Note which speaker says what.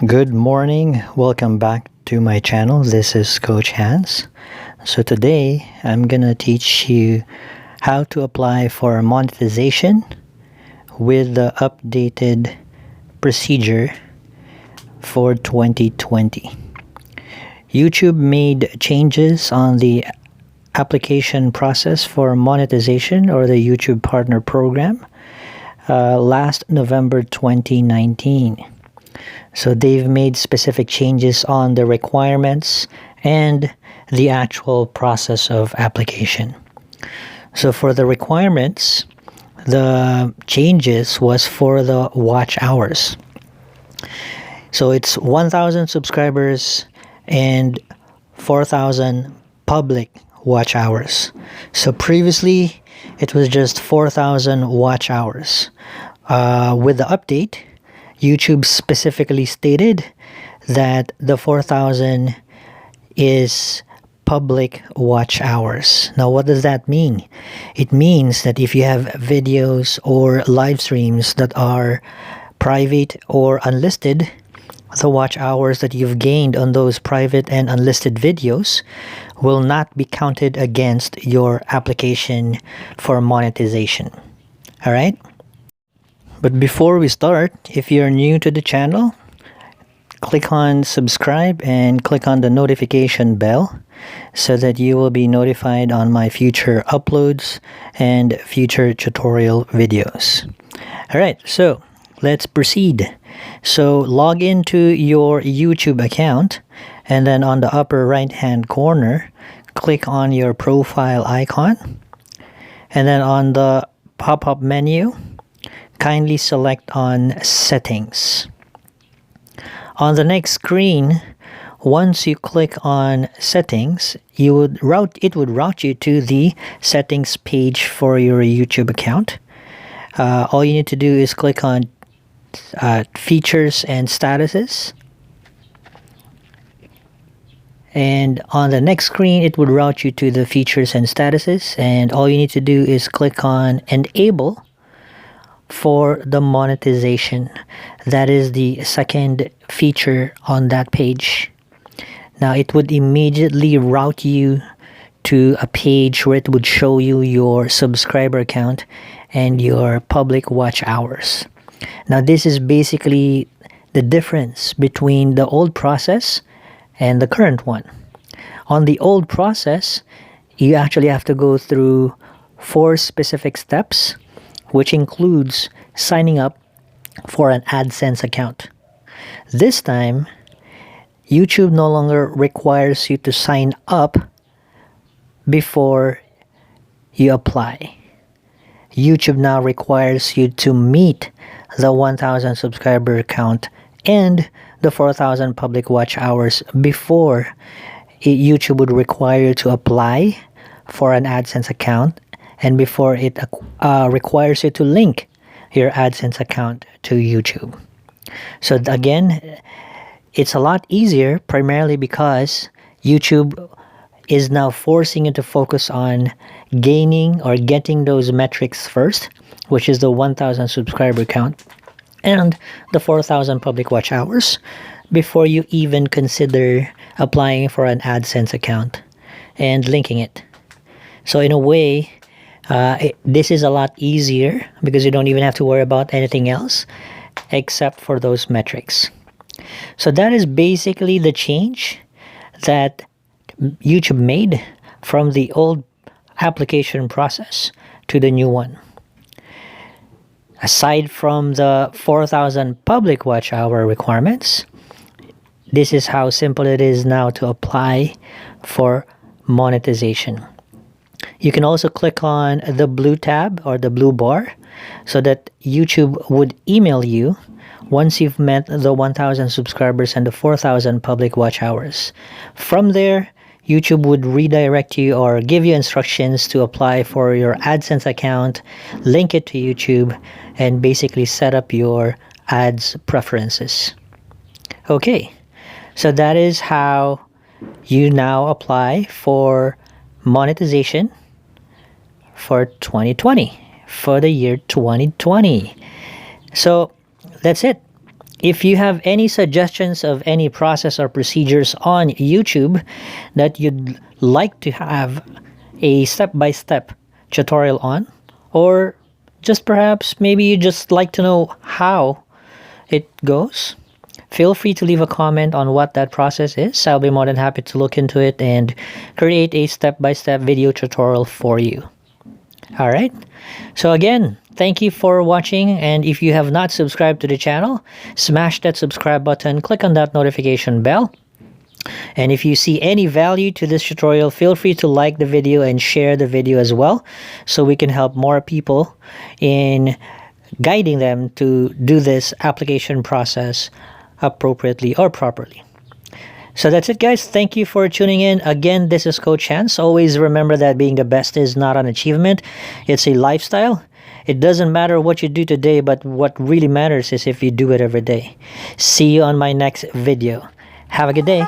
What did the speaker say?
Speaker 1: Good morning. Welcome back to my channel. This is Coach Hans. So today I'm gonna teach you how to apply for monetization with the updated procedure for 2020. YouTube made changes on the application process for monetization or the YouTube Partner Program last November 2019. So they've made specific changes on the requirements and the actual process of application. So for the requirements, the changes was for the watch hours. So it's 1,000 subscribers and 4,000 public watch hours. So previously, it was just 4,000 watch hours. With the update, YouTube specifically stated that the 4,000 is public watch hours. Now, what does that mean? It means that if you have videos or live streams that are private or unlisted, the watch hours that you've gained on those private and unlisted videos will not be counted against your application for monetization. All right? But before we start, if you're new to the channel, click on subscribe and click on the notification bell so that you will be notified on my future uploads and future tutorial videos. All right, so let's proceed. So log into your YouTube account and then on the upper right hand corner, click on your profile icon and then on the pop-up menu, kindly select on settings. On the next screen, once you click on settings, it would route you to the settings page for your YouTube account. All you need to do is click on features and statuses. And on the next screen, it would route you to the features and statuses. And all you need to do is click on enable for the monetization. That is the second feature on that page. Now it would immediately route you to a page where it would show you your subscriber count and your public watch hours. Now this is basically the difference between the old process and the current one. On the old process, you actually have to go through 4 specific steps, which includes signing up for an AdSense account. This time, YouTube no longer requires you to sign up before you apply. YouTube now requires you to meet the 1,000 subscriber count and the 4,000 public watch hours before YouTube would require you to apply for an AdSense account and before it requires you to link your AdSense account to YouTube. So again, it's a lot easier primarily because YouTube is now forcing you to focus on gaining or getting those metrics first, which is the 1,000 subscriber count and the 4,000 public watch hours before you even consider applying for an AdSense account and linking it. So in a way, this is a lot easier because you don't even have to worry about anything else except for those metrics. So that is basically the change that YouTube made from the old application process to the new one. Aside from the 4,000 public watch hour requirements, this is how simple it is now to apply for monetization. You can also click on the blue tab or the blue bar so that YouTube would email you once you've met the 1,000 subscribers and the 4,000 public watch hours. From there, YouTube would redirect you or give you instructions to apply for your AdSense account, link it to YouTube, and basically set up your ads preferences. Okay, so that is how you now apply for monetization for 2020, for the year 2020. So that's it. If you have any suggestions of any process or procedures on YouTube that you'd like to have a step-by-step tutorial on, or just perhaps maybe you just like to know how it goes, feel free to leave a comment on what that process is. I'll be more than happy to look into it and create a step-by-step video tutorial for you. All right. So again, thank you for watching, and if you have not subscribed to the channel, smash that subscribe button, click on that notification bell. And if you see any value to this tutorial, feel free to like the video and share the video as well, so we can help more people in guiding them to do this application process appropriately or properly. So that's it, guys. Thank you for tuning in. Again, this is Coach Hans. Always remember that being the best is not an achievement. It's a lifestyle. It doesn't matter what you do today, but what really matters is if you do it every day. See you on my next video. Have a good day.